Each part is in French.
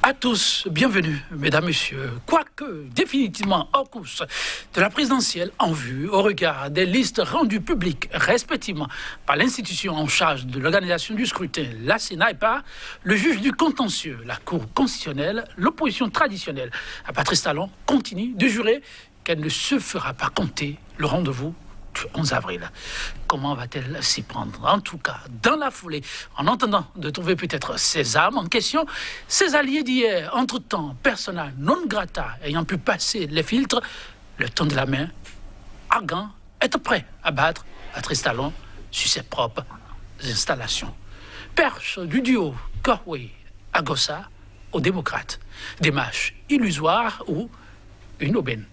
À tous, bienvenue, mesdames, messieurs. Quoique définitivement hors course de la présidentielle en vue, au regard des listes rendues publiques respectivement par l'institution en charge de l'organisation du scrutin, la Sénat et par le juge du contentieux, la Cour constitutionnelle, l'opposition traditionnelle, à Patrice Talon, continue de jurer qu'elle ne se fera pas compter le rendez-vous du 11 avril. Comment va-t-elle s'y prendre? En tout cas, dans la foulée, en entendant de trouver peut-être ses armes en question, ses alliés d'hier, entre-temps, persona non grata, ayant pu passer les filtres, le temps de la main, argant, être prêt à battre Patrice Talon sur ses propres installations. Perche du duo Kowe-Agossa aux démocrates. Démarche illusoire ou une aubaine.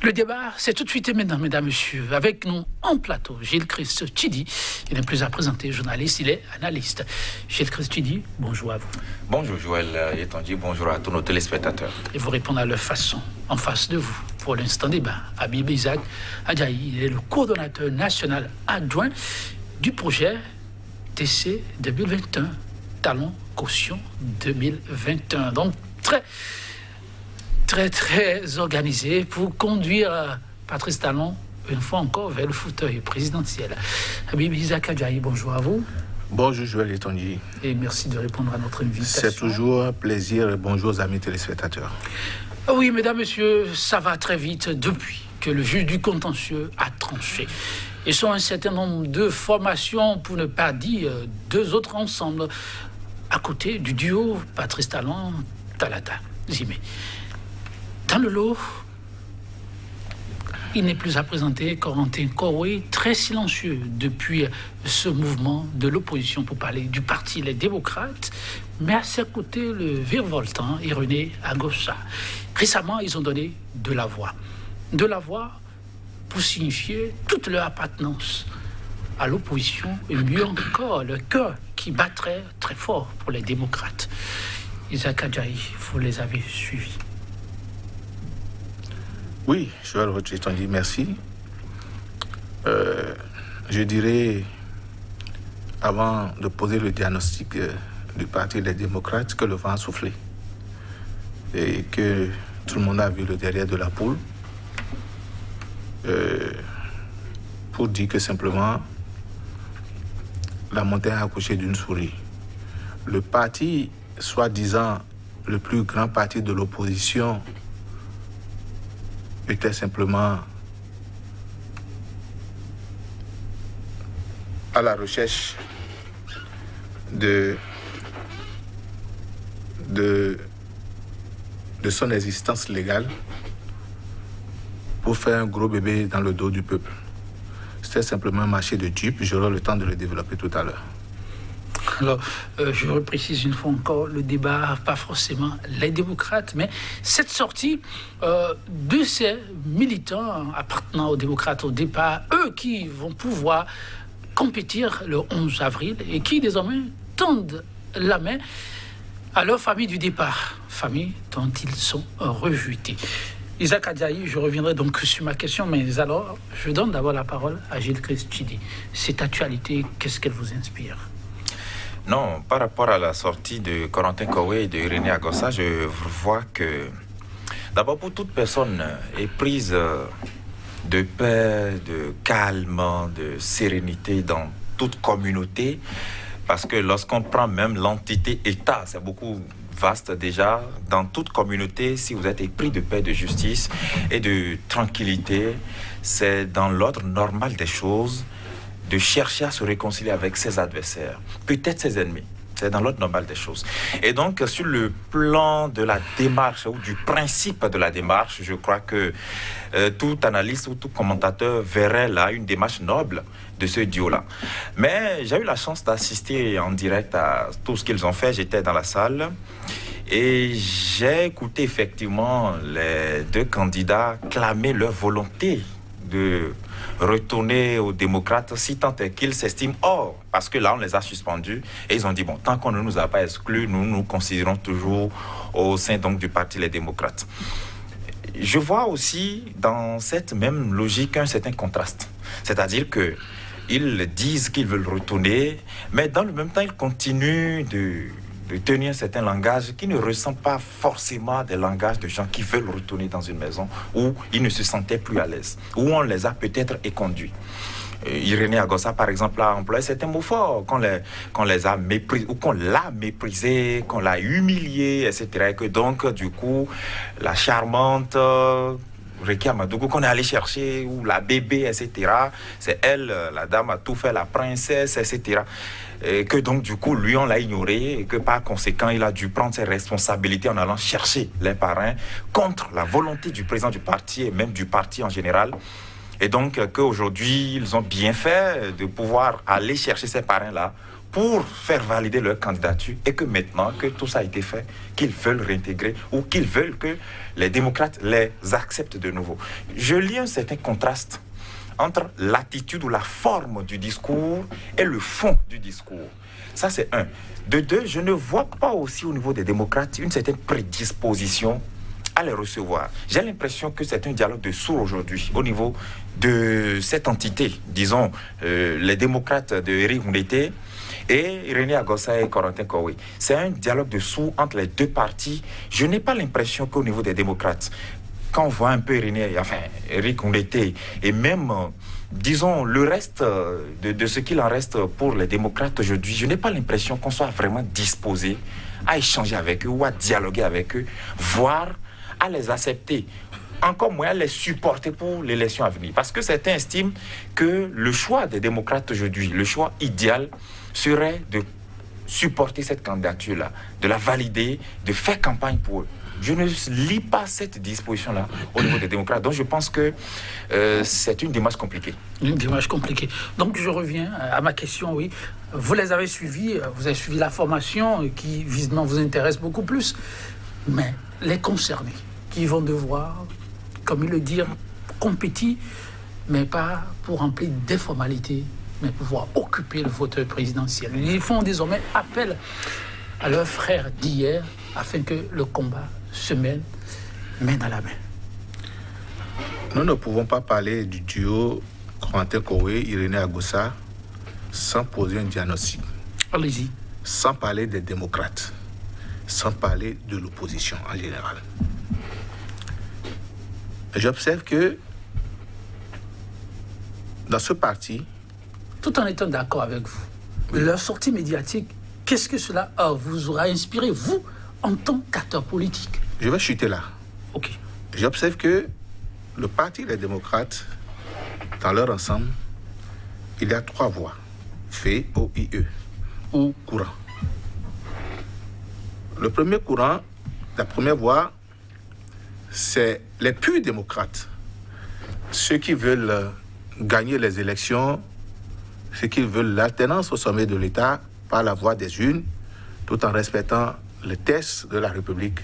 Le débat, c'est tout de suite et maintenant, mesdames, messieurs. Avec nous en plateau, Gilles-Christ Tchidi. Il n'est plus à présenter, journaliste, il est analyste. Gilles-Christ Tchidi, bonjour à vous. Bonjour Joël Etanji, bonjour à tous nos téléspectateurs. Et vous répondez à leur façon, en face de vous, pour l'instant débat. Habib Isaac Adjaï, il est le coordonnateur national adjoint du projet TC 2021, Talon Caution 2021. Donc, très organisé pour conduire Patrice Talon une fois encore vers le fauteuil présidentiel. Habib Isaac Adjaï, bonjour à vous. Bonjour Joël Etanji. Et merci de répondre à notre invitation. C'est toujours un plaisir et bonjour aux amis téléspectateurs. Oui, mesdames, messieurs, ça va très vite depuis que le juge du contentieux a tranché. Ils sont un certain nombre de formations, pour ne pas dire deux autres ensemble, à côté du duo Patrice Talon-Talata Zimé. Dans le lot, il n'est plus à présenter Corentin Kowe, très silencieux depuis ce mouvement de l'opposition pour parler du parti Les Démocrates, mais à ses côtés, le virevoltant et René Agossa. Récemment, ils ont donné de la voix. De la voix pour signifier toute leur appartenance à l'opposition et mieux encore, le cœur qui battrait très fort pour les démocrates. Isaac Adjaï, vous les avez suivis. Oui, Joël Etanji, merci. Je dirais, avant de poser le diagnostic du Parti des démocrates, que le vent a soufflé et que tout le monde a vu le derrière de la poule pour dire que simplement la montagne a accouché d'une souris. Le parti, soi-disant le plus grand parti de l'opposition, était simplement à la recherche de son existence légale pour faire un gros bébé dans le dos du peuple. C'était simplement un marché de dupes, j'aurai le temps de le développer tout à l'heure. Alors, je reprécise une fois encore, le débat, pas forcément les démocrates, mais cette sortie de ces militants appartenant aux démocrates au départ, eux qui vont pouvoir compétir le 11 avril et qui désormais tendent la main à leur famille du départ, famille dont ils sont rejetés. Isaac Adjaï, je reviendrai donc sur ma question, mais alors, je donne d'abord la parole à Gilles-Christ Tchidi. Cette actualité, qu'est-ce qu'elle vous inspire ? Non, par rapport à la sortie de Corentin Kowe et de René Agossa, je vois que d'abord pour toute personne éprise de paix, de calme, de sérénité dans toute communauté, parce que lorsqu'on prend même l'entité État, c'est beaucoup vaste déjà, dans toute communauté, si vous êtes épris de paix, de justice et de tranquillité, c'est dans l'ordre normal des choses de chercher à se réconcilier avec ses adversaires, peut-être ses ennemis. C'est dans l'ordre normal des choses. Et donc, sur le plan de la démarche ou du principe de la démarche, je crois que tout analyste ou tout commentateur verrait là une démarche noble de ce duo-là. Mais j'ai eu la chance d'assister en direct à tout ce qu'ils ont fait. J'étais dans la salle et j'ai écouté effectivement les deux candidats clamer leur volonté de retourner aux démocrates si tant est qu'ils s'estiment hors, parce que là on les a suspendus et ils ont dit bon, tant qu'on ne nous a pas exclus, nous nous considérons toujours au sein donc du parti Les Démocrates. Je vois aussi dans cette même logique un certain contraste, c'est-à-dire que ils disent qu'ils veulent retourner, mais dans le même temps ils continuent de tenir un certain langage qui ne ressemble pas forcément des langages de gens qui veulent retourner dans une maison où ils ne se sentaient plus à l'aise, où on les a peut-être éconduits. Irénée Agossa, par exemple, a employé certains mots forts, qu'on les a méprisés, ou qu'on l'a méprisé, qu'on l'a humilié, etc. Et que donc, du coup, la charmante Rekia Madougou qu'on est allé chercher, ou la bébé, etc., c'est elle, la dame a tout fait, la princesse, etc. Et que donc, du coup, lui, on l'a ignoré, et que par conséquent, il a dû prendre ses responsabilités en allant chercher les parrains contre la volonté du président du parti, et même du parti en général. Et donc, qu'aujourd'hui, ils ont bien fait de pouvoir aller chercher ces parrains-là pour faire valider leur candidature et que maintenant que tout ça a été fait, qu'ils veulent réintégrer ou qu'ils veulent que les démocrates les acceptent de nouveau. Je lis un certain contraste entre l'attitude ou la forme du discours et le fond du discours. Ça, c'est un. De deux, je ne vois pas aussi au niveau des démocrates une certaine prédisposition à les recevoir. J'ai l'impression que c'est un dialogue de sourds aujourd'hui au niveau de cette entité, disons, les démocrates de Éric Ndété et Irénée Agossa et Corentin Koué. C'est un dialogue de sourds entre les deux partis. Je n'ai pas l'impression qu'au niveau des démocrates, quand on voit un peu Éric Ndété et même, disons, le reste de ce qu'il en reste pour les démocrates aujourd'hui, je n'ai pas l'impression qu'on soit vraiment disposé à échanger avec eux ou à dialoguer avec eux, voire à les accepter, encore moins à les supporter pour l'élection à venir. Parce que certains estiment que le choix des démocrates aujourd'hui, le choix idéal, serait de supporter cette candidature-là, de la valider, de faire campagne pour eux. Je ne lis pas cette disposition-là au niveau des démocrates. Donc je pense que c'est une démarche compliquée. Une démarche compliquée. Donc je reviens à ma question, oui. Vous les avez suivis, vous avez suivi la formation qui visiblement vous intéresse beaucoup plus. Mais les concernés qui vont devoir, comme il le dit, compétir, mais pas pour remplir des formalités, mais pouvoir occuper le fauteuil présidentiel. Ils font désormais appel à leurs frères d'hier afin que le combat se mène main dans la main. Nous ne pouvons pas parler du duo Corentin Koué, Irénée Agossa sans poser un diagnostic. Allez-y. Sans parler des démocrates, sans parler de l'opposition en général. J'observe que dans ce parti, tout en étant d'accord avec vous, leur sortie médiatique, qu'est-ce que cela vous aura inspiré, vous, en tant qu'acteur politique? Je vais chuter là. Ok. J'observe que le parti des démocrates, dans leur ensemble, il y a 3 voies, V-O-I-E, ou courant. Le premier courant, la première voie, c'est les purs démocrates. Ceux qui veulent gagner les élections, ceux qui veulent l'alternance au sommet de l'État par la voie des urnes, tout en respectant les textes de la République.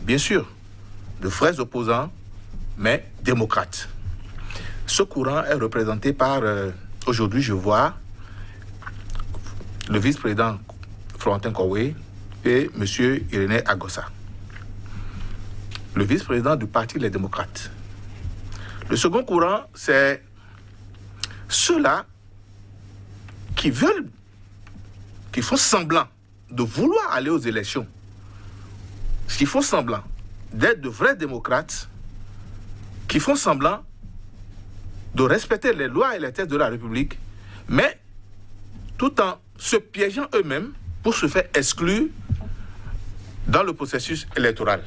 Bien sûr, de vrais opposants, mais démocrates. Ce courant est représenté par, aujourd'hui je vois, le vice-président Corentin Koué et M. Irénée Agossa, le vice-président du Parti Les Démocrates. Le second courant, c'est ceux-là qui veulent, qui font semblant de vouloir aller aux élections, qui font semblant d'être de vrais démocrates, qui font semblant de respecter les lois et les textes de la République, mais tout en se piégeant eux-mêmes pour se faire exclure dans le processus électoral.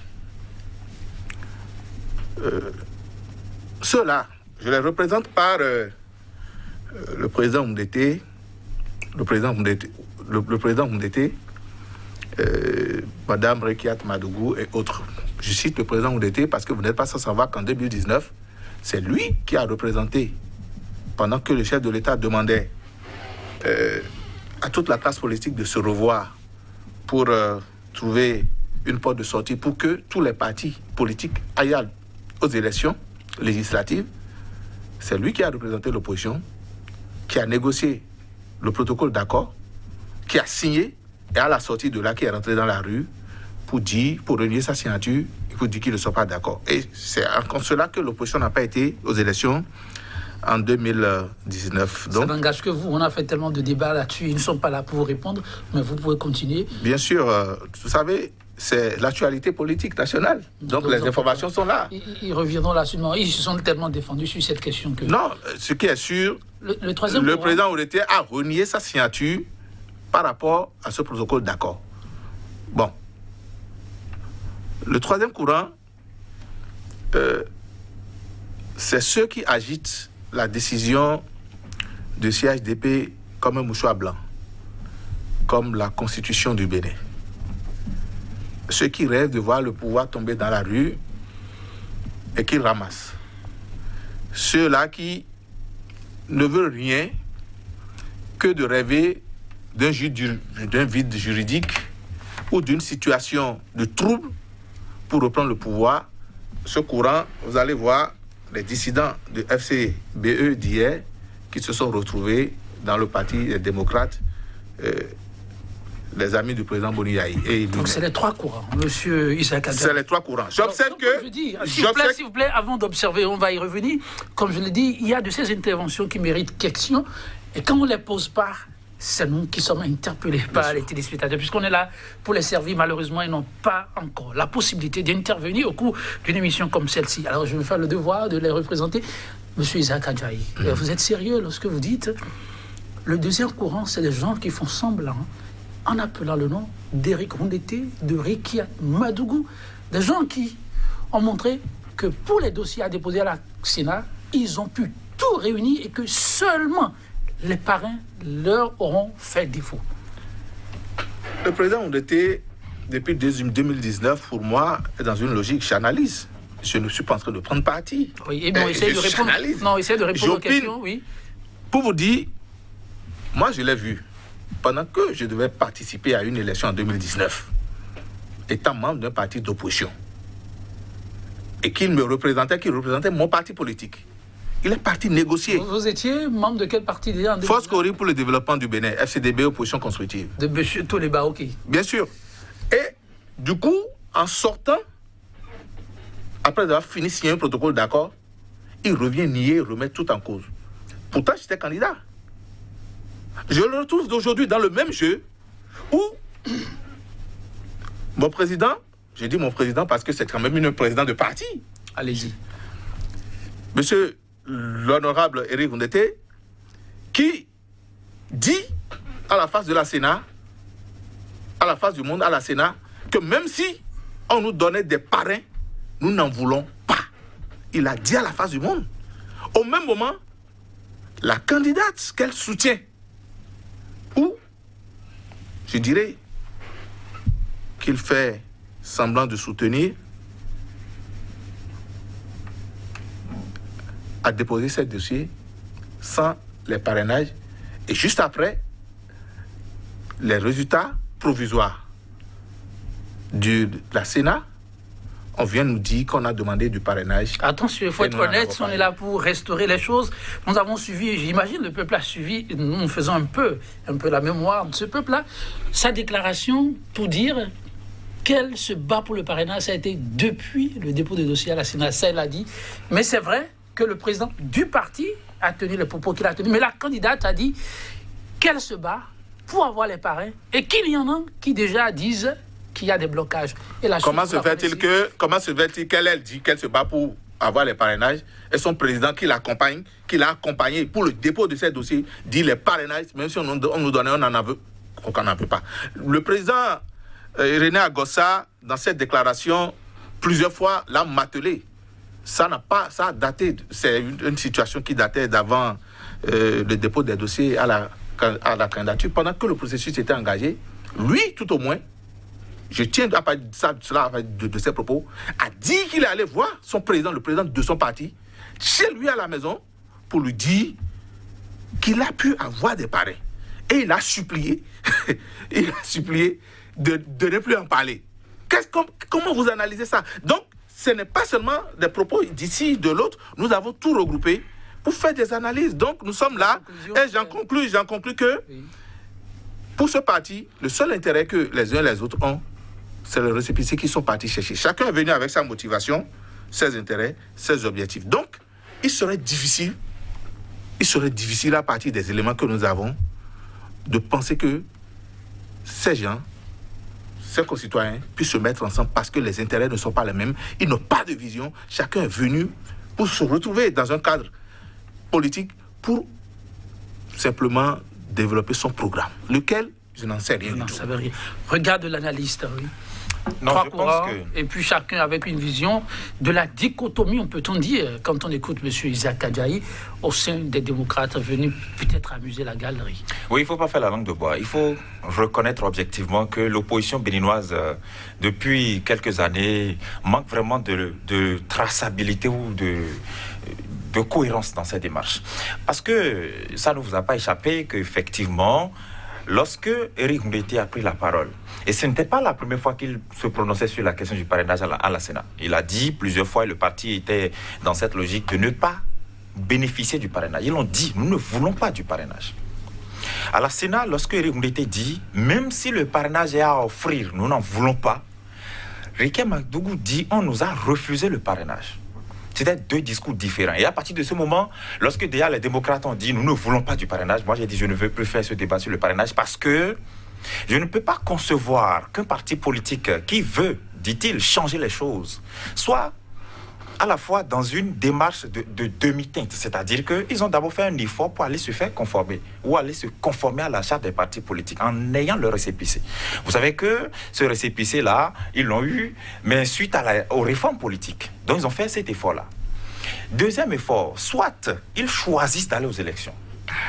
Ceux-là, je les représente par le président Ndété, Madame Rekia Madougou et autres. Je cite le président Ndété parce que vous n'êtes pas sans savoir qu'en 2019, c'est lui qui a représenté, pendant que le chef de l'État demandait à toute la classe politique de se revoir pour trouver une porte de sortie pour que tous les partis politiques aillent aux élections législatives. C'est lui qui a représenté l'opposition, qui a négocié le protocole d'accord, qui a signé, et à la sortie de là, qui est rentré dans la rue pour renier sa signature et pour dire qu'il ne soit pas d'accord. Et c'est en cela que l'opposition n'a pas été aux élections en 2019. Ça n'engage que vous. On a fait tellement de débats là-dessus. Ils ne sont pas là pour vous répondre, mais vous pouvez continuer. Bien sûr, vous savez, c'est l'actualité politique nationale. Donc les informations sont là. Ils reviendront là-dessus. Ils se sont tellement défendus sur cette question que... Non, ce qui est sûr, le président Odeté a renié sa signature par rapport à ce protocole d'accord. Bon. Le troisième courant, c'est ceux qui agitent la décision de CHDP comme un mouchoir blanc, comme la constitution du Bénin. Ceux qui rêvent de voir le pouvoir tomber dans la rue et qui ramassent. Ceux-là qui ne veulent rien que de rêver d'un vide juridique ou d'une situation de trouble pour reprendre le pouvoir. Ce courant, vous allez voir les dissidents de FCBE d'hier qui se sont retrouvés dans le parti des démocrates, les amis du président Boni Yayi. Donc c'est les trois courants, monsieur Isaac Adjani. C'est les trois courants. J'observe que... Je dis, s'il vous plaît, avant d'observer, on va y revenir. Comme je l'ai dit, il y a de ces interventions qui méritent question. Et quand on ne les pose pas, c'est nous qui sommes interpellés par les téléspectateurs. Puisqu'on est là pour les servir, malheureusement, ils n'ont pas encore la possibilité d'intervenir au cours d'une émission comme celle-ci. Alors je vais faire le devoir de les représenter. Monsieur Isaac Adjani, vous êtes sérieux lorsque vous dites le deuxième courant, c'est les gens qui font semblant, en appelant le nom d'Éric Rondeté, de Rekia Madougou, des gens qui ont montré que pour les dossiers à déposer à la Sénat, ils ont pu tout réunir et que seulement les parrains leur auront fait défaut. Le président Rondeté, depuis 2019, pour moi, est dans une logique, j'analyse. Je ne suis pas en train de prendre parti. Oui, et bon, essayez de répondre. Non, essayez de répondre aux questions, oui. Pour vous dire, moi je l'ai vu. Pendant que je devais participer à une élection en 2019, étant membre d'un parti d'opposition, et qu'il représentait mon parti politique. Il est parti négocier. Vous étiez membre de quel parti déjà? Force Cori pour le développement du Bénin, FCDB, opposition constructive. De M. Toléba, ok. Bien sûr. Et du coup, en sortant, après avoir fini de signer un protocole d'accord, il revient nier, remettre tout en cause. Pourtant, j'étais candidat. Je le retrouve d'aujourd'hui dans le même jeu où mon président, j'ai dit mon président parce que c'est quand même un président de parti. Allez-y. Monsieur l'honorable Éric Rondeté, qui dit à la face de la Sénat, à la face du monde, à la Sénat, que même si on nous donnait des parrains, nous n'en voulons pas. Il a dit à la face du monde. Au même moment, la candidate qu'elle soutient, ou, je dirais, qu'il fait semblant de soutenir, a déposé ce dossier sans les parrainages. Et juste après, les résultats provisoires de la Sénat, on vient nous dire qu'on a demandé du parrainage. Attention, il faut être honnête, on est là pour restaurer les choses. Nous avons suivi, j'imagine le peuple a suivi, nous faisons un peu la mémoire de ce peuple-là, sa déclaration pour dire qu'elle se bat pour le parrainage. Ça a été depuis le dépôt de dossier à la Sénat, ça elle a dit. Mais c'est vrai que le président du parti a tenu les propos qu'il a tenus. Mais la candidate a dit qu'elle se bat pour avoir les parrains et qu'il y en a qui déjà disent qu'il y a des blocages. Et comment se fait-il qu'elle dit qu'elle se bat pour avoir les parrainages et son président qui l'a accompagné pour le dépôt de ces dossiers dit les parrainages, même si on nous donnait, on n'en veut pas. Le président René Agossa, dans cette déclaration, plusieurs fois l'a martelé. Ça a daté, c'est une situation qui datait d'avant le dépôt des dossiers à la candidature. Pendant que le processus était engagé, lui, tout au moins, je tiens à parler de ses propos, a dit qu'il allait voir son président, le président de son parti, chez lui à la maison, pour lui dire qu'il a pu avoir des parrains. Et il a supplié, de ne plus en parler. Comment vous analysez ça? Donc, ce n'est pas seulement des propos d'ici, de l'autre, nous avons tout regroupé pour faire des analyses. Donc, nous sommes là, et j'en conclus que, pour ce parti, le seul intérêt que les uns et les autres ont, c'est le récépissé qu'ils sont partis chercher. Chacun est venu avec sa motivation, ses intérêts, ses objectifs. Donc, il serait difficile il serait difficile à partir des éléments que nous avons de penser que ces gens, ces concitoyens puissent se mettre ensemble parce que les intérêts ne sont pas les mêmes. Ils n'ont pas de vision. Chacun est venu pour se retrouver dans un cadre politique pour simplement développer son programme, lequel je n'en sais rien du tout. Rien. Regarde l'analyste, oui. Non, Trois je courants, pense que... et puis chacun avec une vision de la dichotomie, on peut-on dire, quand on écoute M. Isaac Adjaï, au sein des démocrates venus peut-être amuser la galerie. Oui, il ne faut pas faire la langue de bois. Il faut reconnaître objectivement que l'opposition béninoise, depuis quelques années, manque vraiment de traçabilité ou de cohérence dans cette démarche. Parce que ça ne vous a pas échappé qu'effectivement, lorsque Éric Mbete a pris la parole, et ce n'était pas la première fois qu'il se prononçait sur la question du parrainage à la Sénat. Il a dit plusieurs fois, et le parti était dans cette logique de ne pas bénéficier du parrainage. Ils l'ont dit, nous ne voulons pas du parrainage. À la Sénat, lorsque Éric Mbete dit, même si le parrainage est à offrir, nous n'en voulons pas, Ricky Madougou dit, on nous a refusé le parrainage. C'était deux discours différents. Et à partir de ce moment, lorsque déjà les démocrates ont dit, nous ne voulons pas du parrainage, moi j'ai dit, je ne veux plus faire ce débat sur le parrainage parce que je ne peux pas concevoir qu'un parti politique qui veut, dit-il, changer les choses, soit à la fois dans une démarche de demi-teinte. C'est-à-dire qu'ils ont d'abord fait un effort pour aller se faire conformer ou aller se conformer à la charte des partis politiques en ayant le récépissé. Vous savez que ce récépissé-là, ils l'ont eu, mais suite aux réformes politiques. Donc ils ont fait cet effort-là. Deuxième effort, soit ils choisissent d'aller aux élections.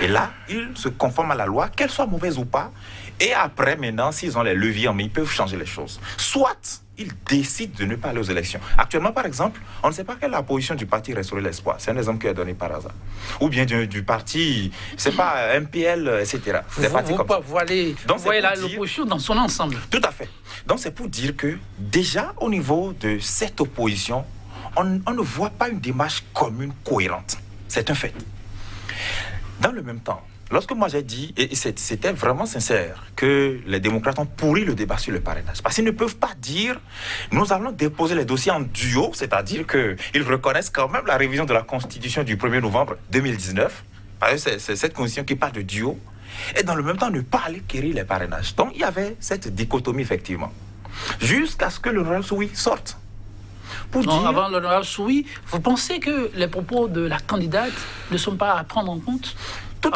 Et là, ils se conforment à la loi, qu'elle soit mauvaise ou pas. Et après, maintenant, s'ils ont les leviers en main, ils peuvent changer les choses. Soit ils décident de ne pas aller aux élections. Actuellement, par exemple, on ne sait pas quelle est la position du parti Restaurer l'Espoir. C'est un exemple qui est donné par hasard. Ou bien du parti, c'est pas MPL, etc. Vous voyez l'opposition dans son ensemble. Tout à fait. Donc c'est pour dire que déjà au niveau de cette opposition, on ne voit pas une démarche commune cohérente. C'est un fait. Dans le même temps, lorsque moi j'ai dit, et c'était vraiment sincère, que les démocrates ont pourri le débat sur le parrainage, parce qu'ils ne peuvent pas dire, nous allons déposer les dossiers en duo, c'est-à-dire qu'ils reconnaissent quand même la révision de la Constitution du 1er novembre 2019, parce que c'est cette Constitution qui parle de duo, et dans le même temps ne pas aller quérir les parrainages. Donc il y avait cette dichotomie effectivement, jusqu'à ce que l'honorable Soui sorte. Avant l'honorable Soui, vous pensez que les propos de la candidate ne sont pas à prendre en compte? Tout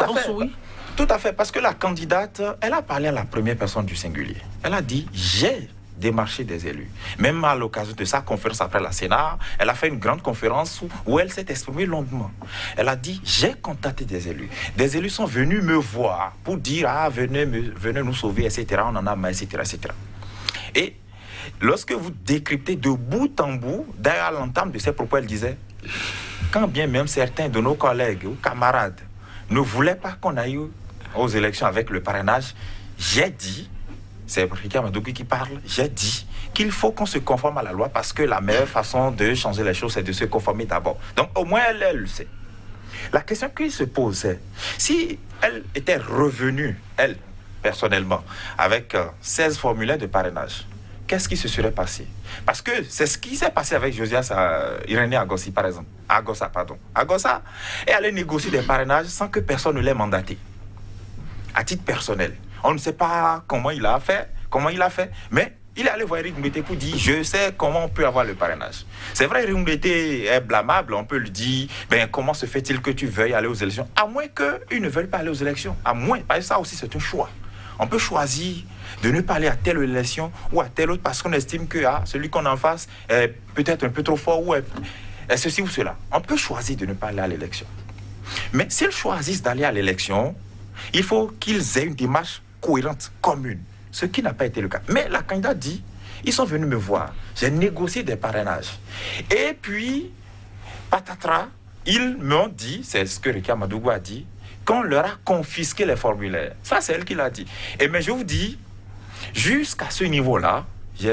à fait, parce que la candidate, elle a parlé à la première personne du singulier. Elle a dit, j'ai démarché des élus. Même à l'occasion de sa conférence après la Sénat, elle a fait une grande conférence où elle s'est exprimée longuement. Elle a dit, j'ai contacté des élus. Des élus sont venus me voir pour dire, venez nous sauver, etc. On en a marre, etc., etc. Et lorsque vous décryptez de bout en bout, derrière l'entame de ses propos, elle disait, quand bien même certains de nos collègues ou camarades ne voulaient pas qu'on aille aux élections avec le parrainage, j'ai dit, c'est Ricky Madougou qui parle, j'ai dit qu'il faut qu'on se conforme à la loi parce que la meilleure façon de changer les choses, c'est de se conformer d'abord. Donc au moins elle le sait. La question qui se pose, c'est si elle était revenue, elle, personnellement, avec 16 formulaires de parrainage, qu'est-ce qui se serait passé? Parce que c'est ce qui s'est passé avec Josias Irénée Agossi, par exemple. Agossa est allé négocier des parrainages sans que personne ne l'ait mandaté. À titre personnel. On ne sait pas comment il a fait, mais il est allé voir Éric Mbete pour dire, je sais comment on peut avoir le parrainage. C'est vrai, Éric Mbete est blâmable, on peut lui dire, comment se fait-il que tu veuilles aller aux élections? À moins qu'ils ne veulent pas aller aux élections. À moins, parce que ça aussi c'est un choix. On peut choisir de ne pas aller à telle élection ou à telle autre parce qu'on estime que celui qu'on a en face est peut-être un peu trop fort ou est ceci ou cela. On peut choisir de ne pas aller à l'élection. Mais s'ils choisissent d'aller à l'élection, il faut qu'ils aient une démarche cohérente, commune, ce qui n'a pas été le cas. Mais la candidate dit, ils sont venus me voir, j'ai négocié des parrainages. Et puis, patatras, ils m'ont dit, c'est ce que Ricky Madougou a dit, qu'on leur a confisqué les formulaires. Ça, c'est elle qui l'a dit. Mais je vous dis, jusqu'à ce niveau-là, j'ai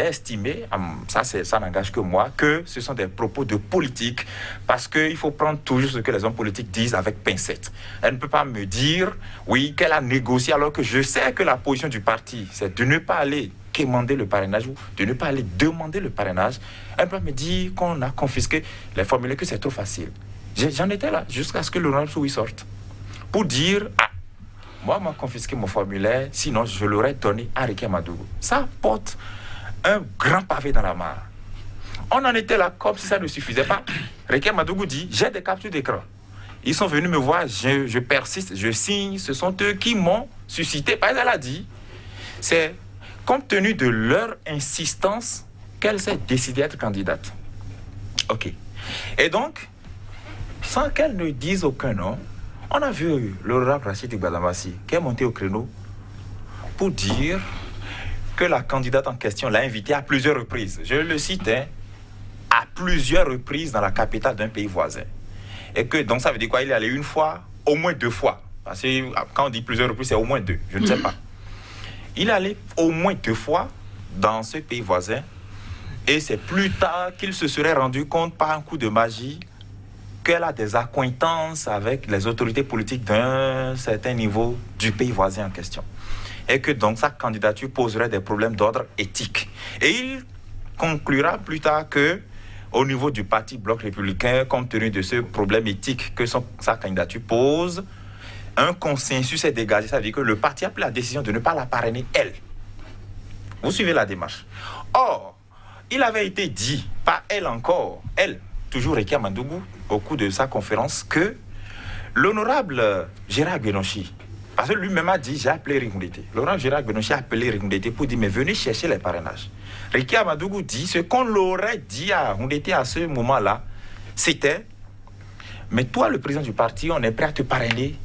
estimé, ça n'engage que moi, que ce sont des propos de politique, parce qu'il faut prendre toujours ce que les hommes politiques disent avec pincette. Elle ne peut pas me dire, oui, qu'elle a négocié, alors que je sais que la position du parti, c'est de ne pas aller quémander le parrainage ou de ne pas aller demander le parrainage. Elle peut me dire qu'on a confisqué les formulaires, que c'est trop facile. J'en étais là, jusqu'à ce que l'honorable Soui sorte. Pour dire, moi, on m'a confisqué mon formulaire, sinon je l'aurais donné à Ricky Madougou. Ça porte un grand pavé dans la mare. On en était là comme si ça ne suffisait pas. Ricky Madougou dit, j'ai des captures d'écran. Ils sont venus me voir, je persiste, je signe. Ce sont eux qui m'ont suscité. Parce qu'elle a dit, c'est compte tenu de leur insistance qu'elle s'est décidée à être candidate. OK. Et donc, sans qu'elle ne dise aucun nom, on a vu l'honorable Rachid Gbadamassi qui est monté au créneau pour dire que la candidate en question l'a invité à plusieurs reprises. Je le cite, à plusieurs reprises dans la capitale d'un pays voisin. Et que, donc ça veut dire quoi? Il est allé une fois, au moins 2 fois. Parce que quand on dit plusieurs reprises, c'est au moins 2. Je ne sais pas. Il est allé au moins 2 fois dans ce pays voisin. Et c'est plus tard qu'il se serait rendu compte par un coup de magie qu'elle a des accointances avec les autorités politiques d'un certain niveau du pays voisin en question. Et que donc sa candidature poserait des problèmes d'ordre éthique. Et il conclura plus tard que, au niveau du parti Bloc républicain, compte tenu de ce problème éthique que sa candidature pose, un consensus est dégagé. Ça veut dire que le parti a pris la décision de ne pas la parrainer, elle. Vous suivez la démarche. Or, il avait été dit par elle encore, elle, toujours Ricky Madougou, au cours de sa conférence, que l'honorable Gérard Guenochi, parce que lui-même a dit, j'ai appelé Ringoundété. L'honorable Gérard Guenochi a appelé Ringoundété pour dire, mais venez chercher les parrainages. Ricky Madougou dit, ce qu'on l'aurait dit à Ringoundété à ce moment-là, c'était, mais toi, le président du parti, on est prêt à te parrainer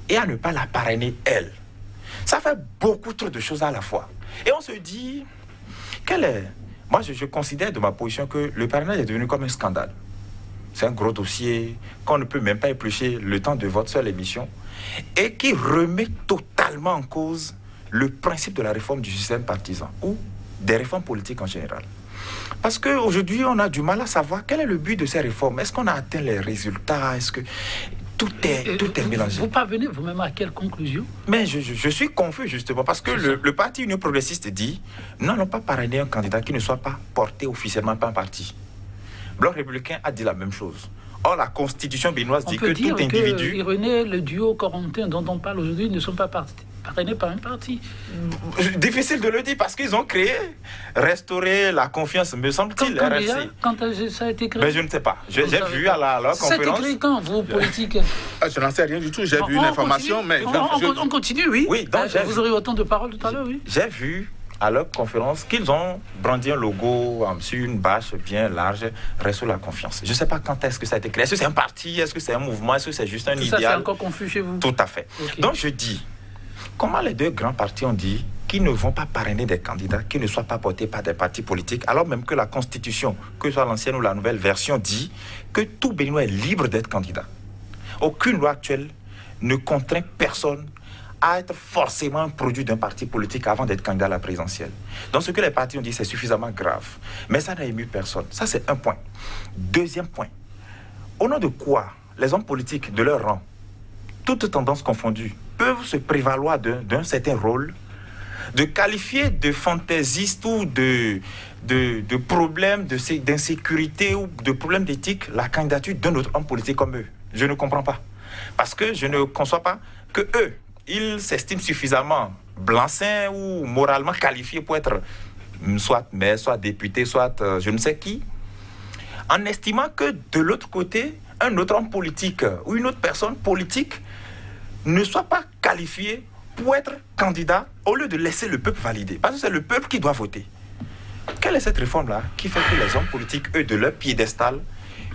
et à ne pas la parrainer, elle. Ça fait beaucoup trop de choses à la fois. Et on se dit, moi, je considère de ma position que le parrainage est devenu comme un scandale. C'est un gros dossier qu'on ne peut même pas éplucher le temps de votre seule émission et qui remet totalement en cause le principe de la réforme du système partisan ou des réformes politiques en général. Parce qu'aujourd'hui, on a du mal à savoir quel est le but de ces réformes. Est-ce qu'on a atteint les résultats? Est-ce que tout est mélangé? Vous parvenez vous-même à quelle conclusion? Mais je suis confus justement parce que le parti Union progressiste dit nous n'allons pas parrainer un candidat qui ne soit pas porté officiellement par un parti. Bloc républicain a dit la même chose. Or, la constitution béninoise dit que tout individu... Irénée, le duo corentin dont on parle aujourd'hui ne sont pas parrainés par un parti. Difficile de le dire parce qu'ils ont créé, restauré la confiance, me semble-t-il, RFC. Quand ça a été créé? Mais je ne sais pas. J'ai vu à la conférence... Ça a été créé quand, vous, politique? Je n'en sais rien du tout. J'ai vu une information, mais... On continue, oui. Oui, donc vous aurez autant de paroles tout à l'heure, oui. J'ai vu à leur conférence qu'ils ont brandi un logo sur une bâche bien large, reste la confiance. Je ne sais pas quand est-ce que ça a été créé. Est-ce que c'est un parti? Est-ce que c'est un mouvement? Est-ce que c'est juste un idéal? Ça, c'est encore confus chez vous? Tout à fait. Okay. Donc je dis, comment les 2 grands partis ont dit qu'ils ne vont pas parrainer des candidats qui ne soient pas portés par des partis politiques, alors même que la Constitution, que ce soit l'ancienne ou la nouvelle version, dit que tout Béninois est libre d'être candidat. Aucune loi actuelle ne contraint personne à être forcément un produit d'un parti politique avant d'être candidat à la présidentielle. Donc ce que les partis ont dit, c'est suffisamment grave. Mais ça n'a ému personne. Ça, c'est un point. Deuxième point. Au nom de quoi les hommes politiques de leur rang, toutes tendances confondues, peuvent se prévaloir d'un certain rôle, de qualifier de fantaisiste ou de problème d'insécurité ou de problème d'éthique la candidature d'un autre homme politique comme eux? Je ne comprends pas. Parce que je ne conçois pas que eux, ils s'estiment suffisamment blancs-seings ou moralement qualifiés pour être soit maire, soit député, soit je ne sais qui, en estimant que de l'autre côté, un autre homme politique ou une autre personne politique ne soit pas qualifié pour être candidat au lieu de laisser le peuple valider. Parce que c'est le peuple qui doit voter. Quelle est cette réforme-là qui fait que les hommes politiques, eux, de leur piédestal,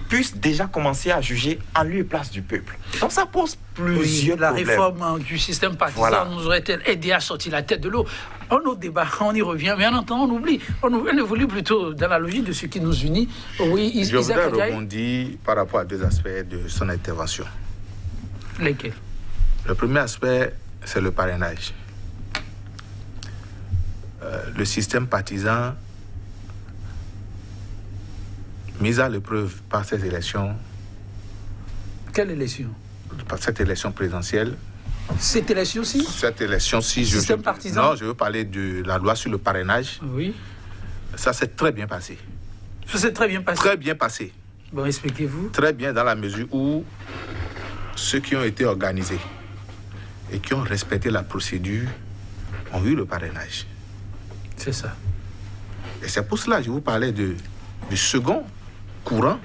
puissent déjà commencer à juger en lieu et place du peuple? Donc ça pose plusieurs problèmes. La réforme du système partisan nous aurait-elle aidé à sortir la tête de l'eau? On nous débat, on y revient, mais en attendant, on oublie. On évolue plutôt dans la logique de ce qui nous unit. Oui, je voudrais rebondir par rapport à 2 aspects de son intervention. Lesquels? Le premier aspect, c'est le parrainage. Le système partisan, mis à l'épreuve par ces élections. Quelle élection? Par cette élection présidentielle. Cette élection-ci? Cette élection-ci. Système partisan? Non, je veux parler de la loi sur le parrainage. Oui. Ça s'est très bien passé. Ça s'est très bien passé? Très bien passé. Bon, expliquez-vous. Très bien, dans la mesure où ceux qui ont été organisés et qui ont respecté la procédure ont eu le parrainage. C'est ça. Et c'est pour cela que je vous parlais du second courant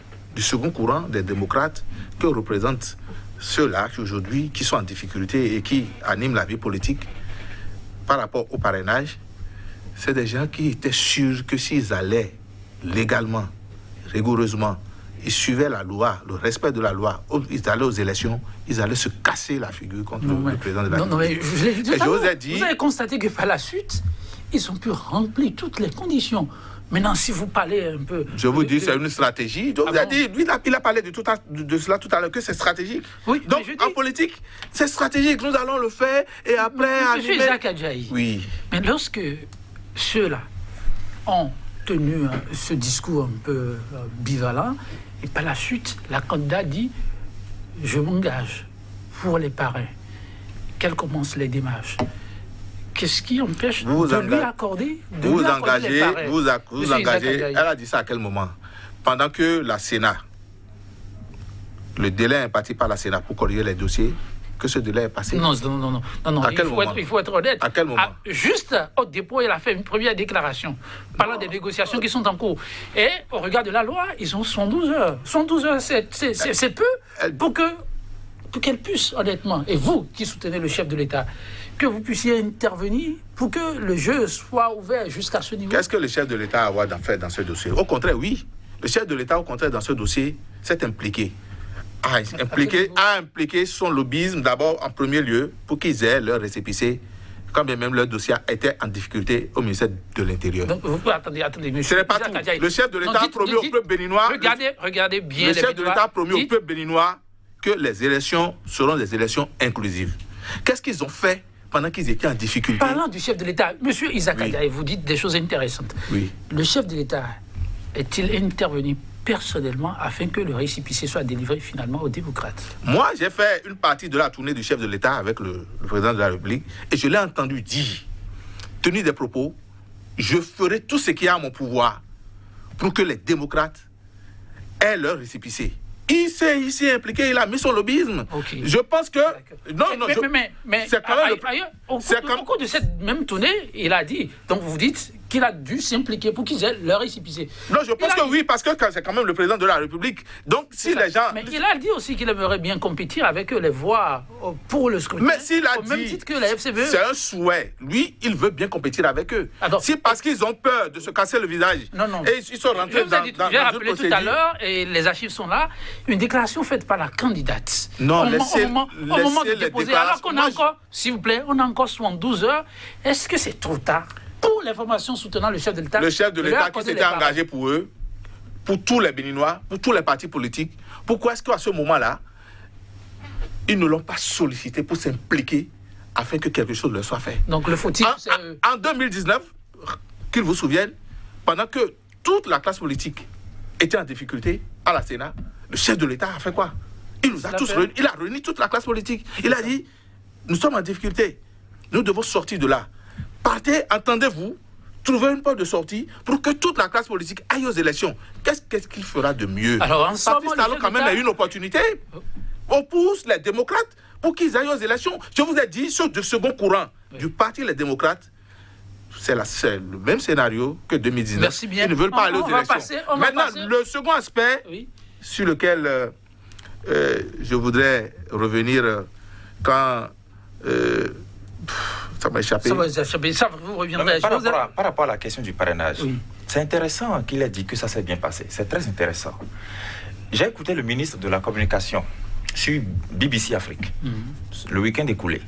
des démocrates que représentent ceux-là qui aujourd'hui qui sont en difficulté et qui animent la vie politique par rapport au parrainage. C'est des gens qui étaient sûrs que s'ils allaient légalement, rigoureusement, ils suivaient la loi, le respect de la loi, ils allaient aux élections, ils allaient se casser la figure contre le président de la République. Je vous ai dit... Vous avez constaté que par la suite, ils ont pu remplir toutes les conditions. Maintenant, si vous parlez un peu... Je vous dis, c'est une stratégie. Donc, il a parlé de cela tout à l'heure, que c'est stratégique. Oui, donc, en politique, c'est stratégique. Nous allons le faire et après... Monsieur Isaac Adjaï, oui. Mais lorsque ceux-là ont tenu ce discours un peu bivalent, et par la suite, la candidate dit « Je m'engage pour les parrains ». Qu'elle commence les démarches. Qu'est-ce qui empêche de lui accorder Vous engagez. Elle a dit ça à quel moment? Pendant que la Sénat, le délai imparti par la Sénat pour corriger les dossiers, que ce délai est passé. Non. À quel moment? Il faut être honnête. À quel moment? Juste au dépôt, il a fait une première déclaration parlant des négociations qui sont en cours. Et au regard de la loi, ils ont 112 heures. 112 heures, c'est peu pour qu'elle puisse, honnêtement, et vous qui soutenez le chef de l'État, que vous puissiez intervenir pour que le jeu soit ouvert jusqu'à ce niveau. Qu'est-ce que le chef de l'État a à avoir fait dans ce dossier? Au contraire, oui. Le chef de l'État, au contraire, dans ce dossier, s'est impliqué. A impliqué son lobbyisme d'abord en premier lieu pour qu'ils aient leur récépissé, quand bien même leur dossier était en difficulté au ministère de l'Intérieur. Donc, attendez, monsieur. Ce n'est pas tout. Le chef de l'État a promis au peuple béninois... Regardez bien. Le chef de l'État a promis au peuple béninois que les élections seront des élections inclusives. Qu'est-ce qu'ils ont fait pendant qu'ils étaient en difficulté? Parlant du chef de l'État, monsieur Isaac Adjaï, vous dites des choses intéressantes. Oui. Le chef de l'État est-il intervenu personnellement afin que le récépissé soit délivré finalement aux démocrates? Moi, j'ai fait une partie de la tournée du chef de l'État avec le président de la République et je l'ai entendu dire, tenir des propos, je ferai tout ce qui est à mon pouvoir pour que les démocrates aient leur récépissé. Il s'est impliqué, il a mis son lobbyisme. Okay. Je pense que... Mais c'est quand même... Au cours de cette même tournée, il a dit, donc vous dites qu'il a dû s'impliquer pour qu'ils aient leur récépissé. Non, je pense que oui, parce que c'est quand même le président de la République. Donc, si les gens... Mais il a dit aussi qu'il aimerait bien compétir avec les voix pour le scrutin. Mais s'il a dit... Même titre que la FCVE. C'est un souhait. Lui, il veut bien compétir avec eux. Alors, si parce qu'ils ont peur de se casser le visage. Non. Et ils sont rentrés dans une procédure... J'ai rappelé tout à l'heure, et les archives sont là, une déclaration faite par la candidate. Non, au moment de déposer, alors qu'on a encore, s'il vous plaît, on a encore 72 heures. Est-ce que c'est trop tard pour l'information soutenant le chef de l'État? Le chef de l'État qui s'était engagé pour eux, pour tous les Béninois, pour tous les partis politiques, pourquoi est-ce qu'à ce moment-là, ils ne l'ont pas sollicité pour s'impliquer afin que quelque chose leur soit fait? Donc le fautif, en 2019, qu'ils vous souviennent, pendant que toute la classe politique était en difficulté à la Sénat, le chef de l'État a fait quoi? Il nous a tous réunis, il a réuni toute la classe politique. Il a dit, nous sommes en difficulté, nous devons sortir de là. Partez, entendez-vous, trouvez une porte de sortie pour que toute la classe politique aille aux élections. Qu'est-ce qu'il fera de mieux? Alors, en somme, Patrice Talon quand même a eu une opportunité. On pousse les démocrates pour qu'ils aillent aux élections. Je vous ai dit, ceux du second courant du parti Les Démocrates, c'est le même scénario que 2019. Merci bien. Ils ne veulent pas aller aux élections. Maintenant, le second aspect sur lequel je voudrais revenir quand... ça m'a échappé. Ça vous reviendrez. Par rapport à la question du parrainage, c'est intéressant qu'il ait dit que ça s'est bien passé. C'est très intéressant. J'ai écouté le ministre de la Communication sur BBC Afrique, le week-end écoulé,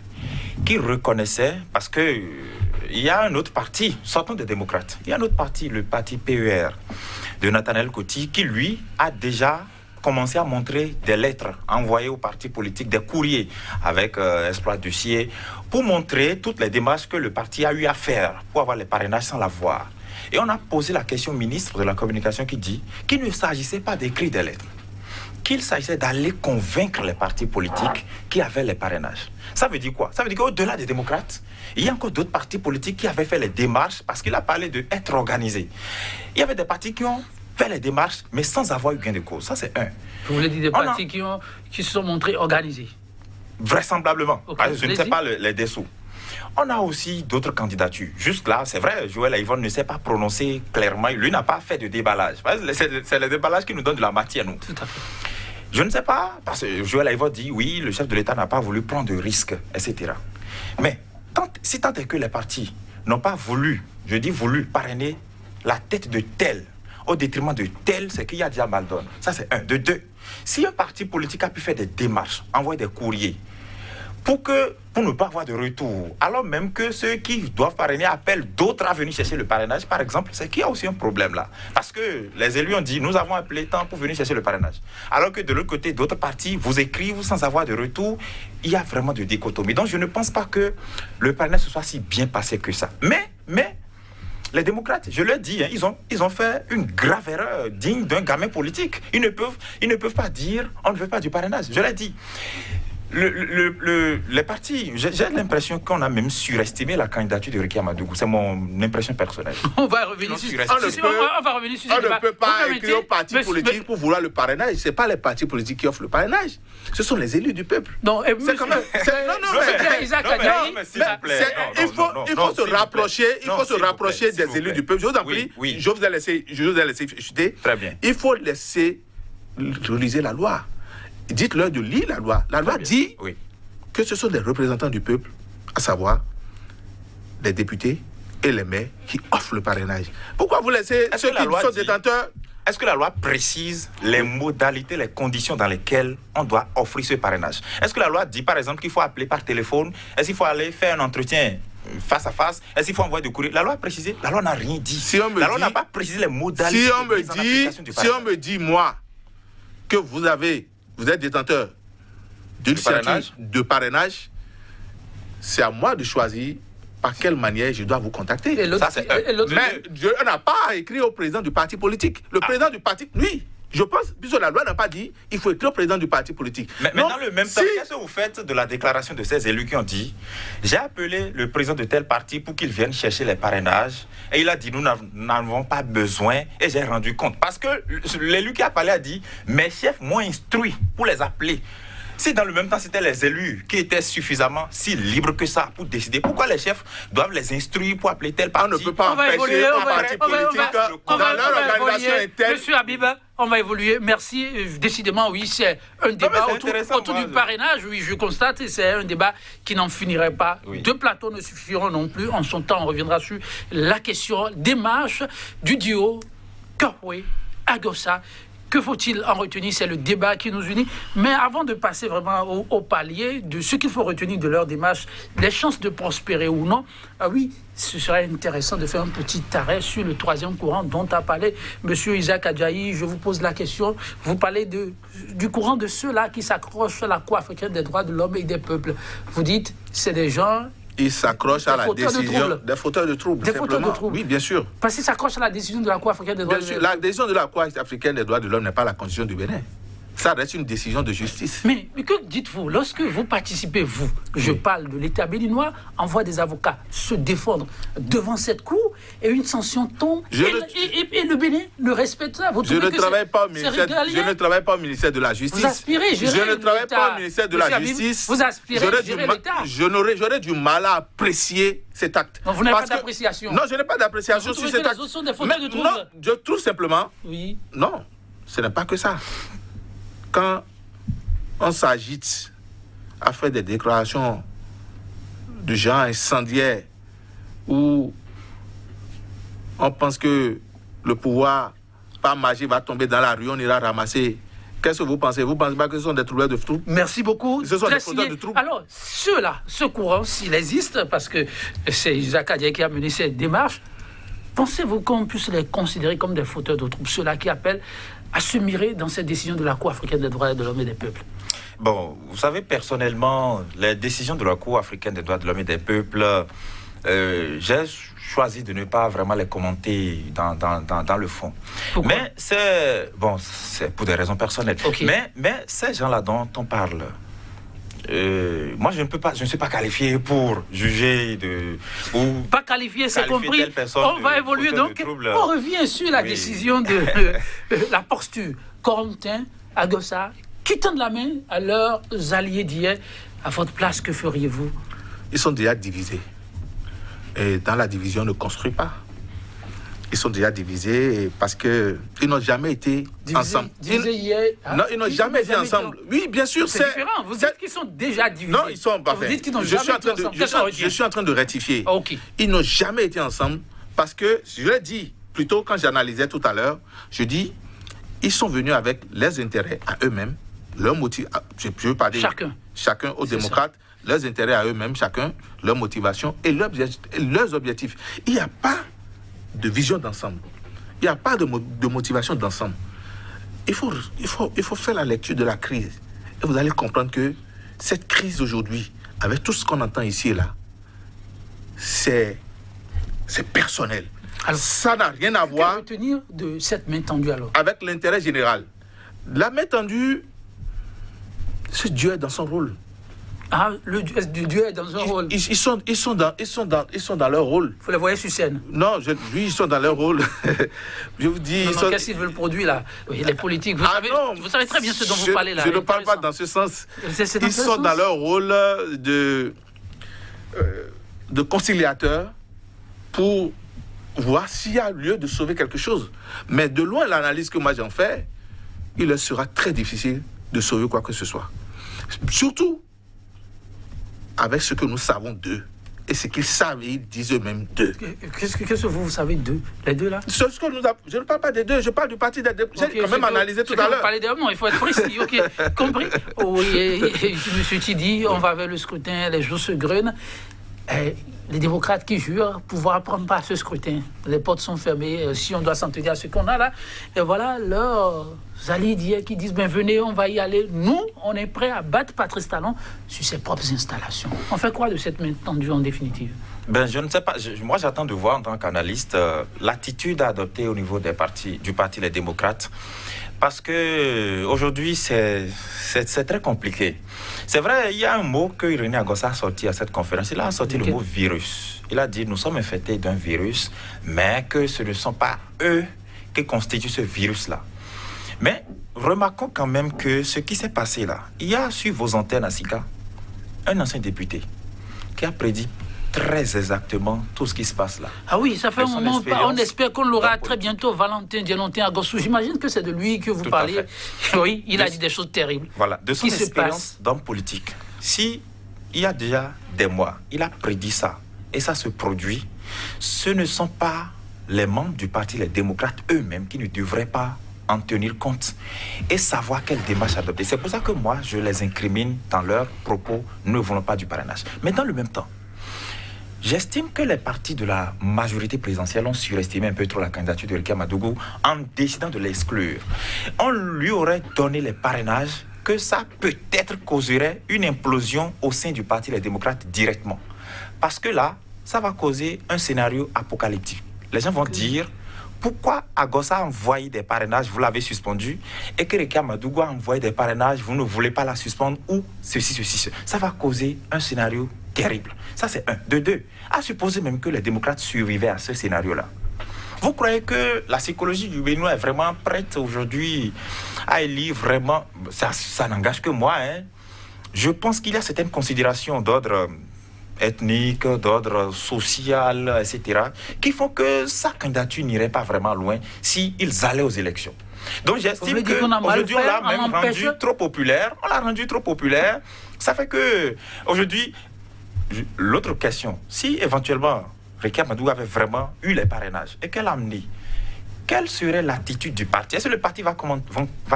qui reconnaissait, parce que il y a un autre parti, sortons des démocrates, il y a un autre parti, le parti PER de Nathaniel Coty, qui lui a déjà commencé à montrer des lettres envoyées aux partis politiques, des courriers avec Exploit Dossier, pour montrer toutes les démarches que le parti a eu à faire pour avoir les parrainages sans l'avoir. Et on a posé la question au ministre de la Communication qui dit qu'il ne s'agissait pas d'écrire des lettres, qu'il s'agissait d'aller convaincre les partis politiques qui avaient les parrainages. Ça veut dire quoi? Ça veut dire qu'au-delà des démocrates, il y a encore d'autres partis politiques qui avaient fait les démarches parce qu'il a parlé d'être organisés. Il y avait des partis qui ont faire les démarches, mais sans avoir eu gain de cause. Ça, c'est un. Vous voulez dire des partis qui se sont montrés organisés? Vraisemblablement. Okay, je ne sais pas les dessous. On a aussi d'autres candidatures. Juste là, c'est vrai, Joël Aïvon ne s'est pas prononcé clairement. Lui n'a pas fait de déballage. C'est le déballage qui nous donne de la matière, nous. Tout à fait. Je ne sais pas, parce que Joël Aïvon dit, oui, le chef de l'État n'a pas voulu prendre de risques, etc. Mais si tant est que les partis n'ont pas voulu, je dis voulu, parrainer la tête de tel, au détriment de tel, c'est qu'il y a déjà mal donne. Ça, c'est un. De deux, si un parti politique a pu faire des démarches, envoyer des courriers, pour ne pas avoir de retour, alors même que ceux qui doivent parrainer appellent d'autres à venir chercher le parrainage, par exemple, c'est qu'il y a aussi un problème là. Parce que les élus ont dit, nous avons appelé tant pour venir chercher le parrainage. Alors que de l'autre côté, d'autres partis vous écrivent sans avoir de retour. Il y a vraiment de dichotomie. Donc je ne pense pas que le parrainage se soit si bien passé que ça. Mais les démocrates, je leur dis, hein, ils ont fait une grave erreur digne d'un gamin politique. Ils ne peuvent pas dire, on ne veut pas du parrainage. Je leur dis. Les partis, j'ai l'impression qu'on a même surestimé la candidature de Ricky Amadougou. C'est mon impression personnelle. On va revenir sur ce débat. On ne peut pas écrire aux partis politiques pour vouloir le parrainage. Ce n'est pas les partis politiques qui offrent le parrainage. Ce sont les élus du peuple. Non, c'est quand même. Il faut se rapprocher des élus du peuple. Je vous en prie, je vous ai laissé chuter. Très bien. Il faut laisser réaliser la loi. Dites-leur de lire la loi. La loi dit que ce sont des représentants du peuple, à savoir les députés et les maires qui offrent le parrainage. Pourquoi vous laissez ceux qui sont détenteurs? Est-ce que la loi précise les modalités, les conditions dans lesquelles on doit offrir ce parrainage? Est-ce que la loi dit, par exemple, qu'il faut appeler par téléphone? Est-ce qu'il faut aller faire un entretien face à face? Est-ce qu'il faut envoyer des courriers? La loi a précisé. La loi n'a rien dit. La loi n'a pas précisé les modalités. Si on me dit, moi, que vous êtes détenteur d'une ceinture de parrainage, c'est à moi de choisir par quelle manière je dois vous contacter. Mais on n'a pas écrit au président du parti politique. Le président du parti, lui, je pense, puisque la loi n'a pas dit, il faut écrire au président du parti politique. Mais dans le même temps, qu'est-ce que vous faites de la déclaration de ces élus qui ont dit, j'ai appelé le président de tel parti pour qu'il vienne chercher les parrainages, et il a dit, nous n'avons pas besoin, et j'ai rendu compte. Parce que l'élu qui a parlé a dit, mes chefs m'ont instruit pour les appeler. Si dans le même temps, c'était les élus qui étaient suffisamment si libres que ça pour décider, pourquoi les chefs doivent les instruire pour appeler tel parti? On ne peut pas empêcher un parti politique dans leur organisation interne. Monsieur Habib, on va évoluer. Merci. Décidément, oui, c'est un débat autour du parrainage. Oui, je constate, et c'est un débat qui n'en finirait pas. Oui. Deux plateaux ne suffiront non plus. En son temps, on reviendra sur la question des marches du duo Koué-Agossa. Que faut-il en retenir? C'est le débat qui nous unit. Mais avant de passer vraiment au palier de ce qu'il faut retenir de leur démarche, les chances de prospérer ou non, oui, ce serait intéressant de faire un petit arrêt sur le troisième courant dont a parlé M. Isaac Adjahi. Je vous pose la question. Vous parlez du courant de ceux-là qui s'accrochent à la Cour africaine des droits de l'homme et des peuples. Vous dites, c'est des gens... Ils s'accrochent à la décision des fauteurs de troubles. Des fauteurs de troubles. Oui, bien sûr. Parce qu'ils s'accrochent à la décision de la Cour africaine des droits de l'homme. La décision de la Cour africaine des droits de l'homme n'est pas la constitution du Bénin. Ça reste une décision de justice. Mais que dites-vous? Lorsque vous participez, je parle de l'État béninois, envoie des avocats se défendre devant cette cour et une sanction tombe et le Bénin ne respecte ça. Je ne travaille pas au ministère de la Justice. Vous aspirez, je ne travaille pas au ministère de la Justice. Vous aspirez gérer l'État. J'aurais du mal à apprécier cet acte. Donc vous n'avez pas d'appréciation? Non, je n'ai pas d'appréciation sur cet acte. Vous trouvez que les autres sont des fauteurs de troubles? Non, je trouve simplement... Oui. Non, ce n'est pas que ça. Quand on s'agite à faire des déclarations de gens incendiaires où on pense que le pouvoir, par magie, va tomber dans la rue, on ira ramasser. Qu'est-ce que vous pensez? Vous ne pensez pas que ce sont des troubleurs de troubles? Merci beaucoup. Ce sont des fauteurs de troubles. Alors, ce courant, s'il existe, parce que c'est Isaac Adjahi qui a mené cette démarche, pensez-vous qu'on puisse les considérer comme des fauteurs de troubles, ceux-là qui appellent à se mirer dans cette décision de la Cour africaine des droits de l'homme et des peuples? Bon, vous savez, personnellement, les décisions de la Cour africaine des droits de l'homme et des peuples, j'ai choisi de ne pas vraiment les commenter dans le fond. Pourquoi? Mais c'est pour des raisons personnelles. Okay. Mais ces gens-là dont on parle, moi, je ne suis pas qualifié pour juger ou pas qualifié, c'est compris. On va évoluer donc. On revient sur la décision de la posture. Corentin, Agossa, qui tendent la main à leurs alliés d'hier. À votre place, que feriez-vous? Ils sont déjà divisés. Et dans la division, on ne construit pas. Ils sont déjà divisés parce qu'ils n'ont jamais été ensemble. Divisés hier. Non, ils n'ont jamais été ensemble. Oui, bien sûr, c'est différent. Vous dites qu'ils sont déjà divisés. Non, ils sont pas. Vous dites qu'ils n'ont jamais été ensemble. Je suis en train de rectifier. Okay. Ils n'ont jamais été ensemble parce que, je l'ai dit, plutôt quand j'analysais tout à l'heure, je dis, ils sont venus avec leurs intérêts à eux-mêmes, leurs motifs. Je veux pas dire chacun aux démocrates, leurs intérêts à eux-mêmes, chacun, leur motivation et leurs objectifs. Il n'y a pas de vision d'ensemble. Il n'y a pas de motivation d'ensemble. Il faut faire la lecture de la crise. Et vous allez comprendre que cette crise aujourd'hui, avec tout ce qu'on entend ici et là, c'est personnel. Alors, ça n'a rien à voir... Que retenir de cette main tendue alors? Avec l'intérêt général. La main tendue, ce Dieu est dans son rôle. Ah, Dieu est dans son rôle. Ils sont dans leur rôle. Vous les voyez sur scène? Non, oui, ils sont dans leur rôle. Je vous dis... Qu'est-ce qu'ils veulent produire là? Oui, les politiques. Vous savez très bien ce dont vous parlez là. Je ne parle pas dans ce sens. Ils sont dans leur rôle de conciliateur pour voir s'il y a lieu de sauver quelque chose. Mais de loin, l'analyse que moi j'en fais, il leur sera très difficile de sauver quoi que ce soit. Surtout avec ce que nous savons d'eux et ce qu'ils savent et ils disent eux-mêmes d'eux. Qu'est-ce que vous savez d'eux? Les deux là? Je ne parle pas des deux, je parle du parti des deux. J'ai quand même analysé tout à l'heure. Vous parlez des... Non, il faut être précis, ok, compris. Oui, M. Tidi, on va vers le scrutin, les jours se grunent. Les démocrates qui jurent pouvoir prendre part à ce scrutin. Les portes sont fermées, si on doit s'en tenir à ce qu'on a là. Et voilà leurs alliés d'hier qui disent, venez, on va y aller. Nous, on est prêts à battre Patrice Talon sur ses propres installations. On fait quoi de cette main tendue en définitive? Je ne sais pas. Moi, j'attends de voir en tant qu'analyste l'attitude à adopter au niveau du parti Les Démocrates. Parce que aujourd'hui, c'est très compliqué. C'est vrai, il y a un mot que René Agossa a sorti à cette conférence. Il a sorti le mot virus. Il a dit, nous sommes infectés d'un virus, mais que ce ne sont pas eux qui constituent ce virus-là. Mais remarquons quand même que ce qui s'est passé là, il y a sur vos antennes à Sika, un ancien député qui a prédit très exactement tout ce qui se passe là. Ah oui, ça fait un moment, on espère qu'on l'aura très bientôt, Valentin Dielantin Agossou. J'imagine que c'est de lui que vous parlez. Oui, il a dit des choses terribles. Voilà, de son expérience d'homme politique. Si il y a déjà des mois, il a prédit ça, et ça se produit, ce ne sont pas les membres du parti, les démocrates eux-mêmes, qui ne devraient pas en tenir compte et savoir quelle démarche adopter. C'est pour ça que moi, je les incrimine dans leurs propos, ne voulons pas du parrainage. Mais dans le même temps, j'estime que les partis de la majorité présidentielle ont surestimé un peu trop la candidature de Ricky Amadougou en décidant de l'exclure. On lui aurait donné les parrainages que ça peut-être causerait une implosion au sein du parti Les Démocrates directement. Parce que là, ça va causer un scénario apocalyptique. Les gens vont dire, pourquoi Agossa a envoyé des parrainages, vous l'avez suspendu, et que Ricky Amadougou a envoyé des parrainages, vous ne voulez pas la suspendre, ou ceci. Ça va causer un scénario terrible. Ça, c'est un. De deux, à supposer même que les démocrates survivaient à ce scénario-là. Vous croyez que la psychologie du Bénin est vraiment prête aujourd'hui à élire vraiment... Ça n'engage que moi. Je pense qu'il y a certaines considérations d'ordre ethnique, d'ordre social, etc., qui font que sa candidature n'irait pas vraiment loin s'ils allaient aux élections. Donc j'estime qu'aujourd'hui, on l'a même rendu trop populaire. On l'a rendu trop populaire. Ça fait que, aujourd'hui, l'autre question, si éventuellement Ricky Amadougou avait vraiment eu les parrainages et qu'elle a amené, quelle serait l'attitude du parti? Est-ce que le parti va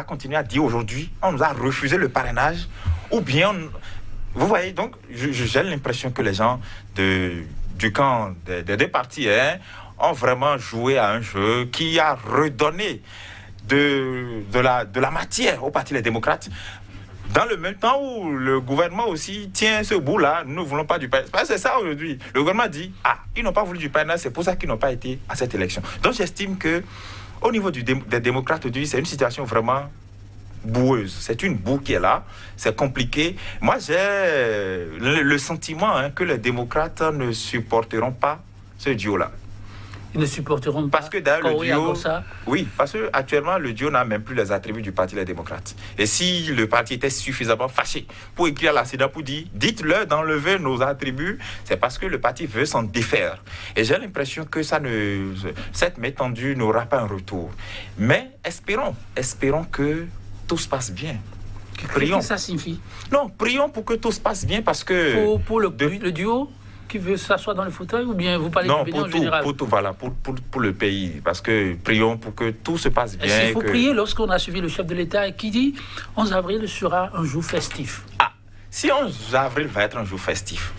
continuer à dire aujourd'hui, on nous a refusé le parrainage, ou bien... Vous voyez, donc, j'ai l'impression que les gens du camp des deux partis ont vraiment joué à un jeu qui a redonné de la matière au parti Les Démocrates. Dans le même temps où le gouvernement aussi tient ce bout-là, nous ne voulons pas du parrainage. C'est ça aujourd'hui. Le gouvernement dit, ils n'ont pas voulu du parrainage, c'est pour ça qu'ils n'ont pas été à cette élection. Donc j'estime que au niveau des démocrates aujourd'hui, c'est une situation vraiment boueuse. C'est une boue qui est là. C'est compliqué. Moi, j'ai le sentiment que les démocrates ne supporteront pas ce duo-là. Ils ne supporteront pas. Parce que d'ailleurs, le Kaoué duo. Agossa. Oui, parce que actuellement, le duo n'a même plus les attributs du Parti Les Démocrates. Et si le parti était suffisamment fâché pour écrire à la CEDA pour dire dites-leur d'enlever nos attributs, c'est parce que le parti veut s'en défaire. Et j'ai l'impression que cette main tendue n'aura pas un retour. Mais espérons que tout se passe bien. Prions. Qu'est-ce que ça signifie? Non, prions pour que tout se passe bien parce que. Pour le duo qui veut s'asseoir dans le fauteuil ou bien vous parlez du Bénin en général? pour tout, voilà, pour le pays. Parce que prions pour que tout se passe bien. Est-ce qu'il faut prier lorsqu'on a suivi le chef de l'État qui dit 11 avril sera un jour festif? Ah, si 11 avril va être un jour festif,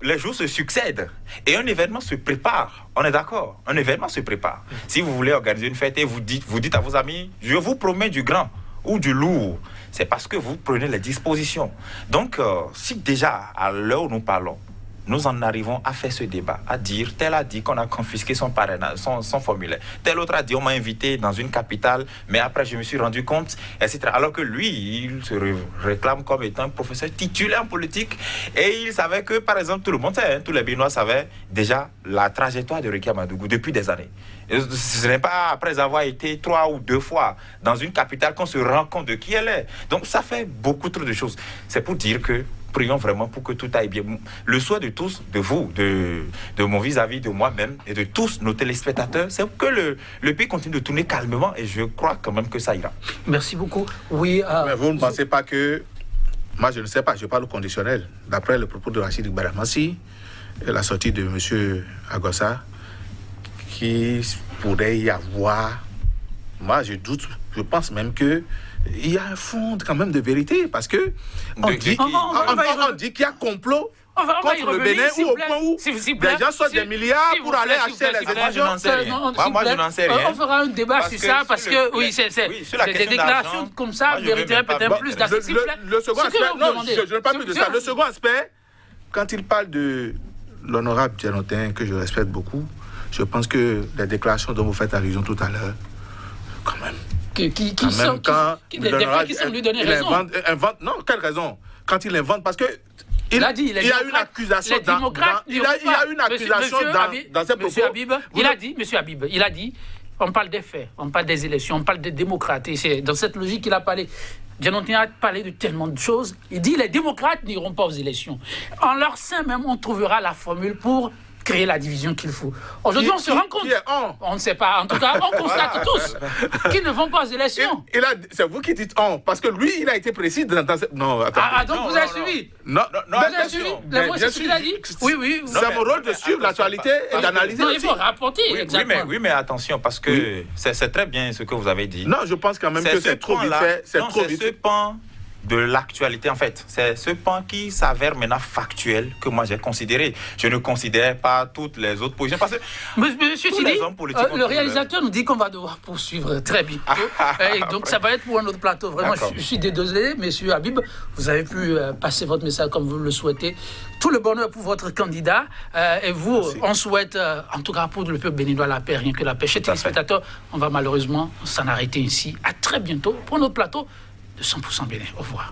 les jours se succèdent et un événement se prépare. On est d'accord? Un événement se prépare. Si vous voulez organiser une fête et vous dites à vos amis, je vous promets du grand ou du lourd, c'est parce que vous prenez les dispositions. Donc, si déjà, à l'heure où nous parlons, nous en arrivons à faire ce débat, à dire, tel a dit qu'on a confisqué son parrainage, son formulaire, tel autre a dit, on m'a invité dans une capitale, mais après je me suis rendu compte, etc. Alors que lui, il se réclame comme étant un professeur titulaire en politique, et il savait que, par exemple, tout le monde sait, tous les Béninois savaient déjà la trajectoire de Réki Amadougou depuis des années. Et ce n'est pas après avoir été 3 ou 2 fois dans une capitale qu'on se rend compte de qui elle est. Donc ça fait beaucoup trop de choses. C'est pour dire que prions vraiment pour que tout aille bien. Le souhait de tous, de vous, de mon vis-à-vis, de moi-même et de tous nos téléspectateurs, c'est que le pays continue de tourner calmement et je crois quand même que ça ira. Merci beaucoup. Oui. Mais vous ne pensez pas que... Moi, je ne sais pas, je parle au conditionnel. D'après le propos de Rachid Baramassi, la sortie de M. Agossa, qui pourrait y avoir... Moi, je doute, je pense même que il y a un fond quand même de vérité, parce que on dit qu'il y a complot contre le Bénin, ou au point où les gens sortent des milliards pour aller acheter les étudiants. Moi, je n'en sais rien. On fera un débat sur ça, parce que, oui, c'est des déclarations comme ça mériteraient peut-être plus d'accès. Le second aspect, non, je ne parle plus de ça. Le second aspect, quand il parle de l'honorable Djanotin, que je respecte beaucoup, je pense que les déclarations dont vous faites allusion tout à l'heure, quand même... Des fois qui semblent lui donner raison. Non, quelle raison? Quand il invente, parce que il a une accusation dans ses propos. Monsieur Habib, il a dit, on parle des faits, on parle des élections, on parle des démocrates. Et c'est dans cette logique qu'il a parlé. Djanotin a parlé de tellement de choses. Il dit les démocrates n'iront pas aux élections. En leur sein même, on trouvera la formule pour créer la division qu'il faut. Aujourd'hui, on se rend compte. On ne sait pas. En tout cas, on constate tous qu'ils ne vont pas aux élections. C'est vous qui dites on, parce que lui, il a été précis dans cette... Non, attendez. Donc vous avez suivi? Non, vous avez suivi? C'est ce qu'il a dit? Oui. C'est mon rôle de suivre l'actualité et d'analyser. Non, il faut rapporter, exactement. Oui, mais attention, parce que c'est très bien ce que vous avez dit. Non, je pense quand même que c'est trop vite fait. C'est trop vite fait. De l'actualité, en fait. C'est ce pan qui s'avère maintenant factuel que moi j'ai considéré. Je ne considère pas toutes les autres positions parce que Monsieur Sidi, le réalisateur nous dit qu'on va devoir poursuivre très bientôt. Et donc ça va être pour un autre plateau. Vraiment, je suis désolé, monsieur Habib, vous avez pu passer votre message comme vous le souhaitez. Tout le bonheur pour votre candidat. Et vous, on souhaite, en tout cas pour le peuple béninois, la paix, rien que la paix. Chers téléspectateurs, on va malheureusement s'en arrêter ici. À très bientôt pour notre plateau de 100% Bénin. Au revoir.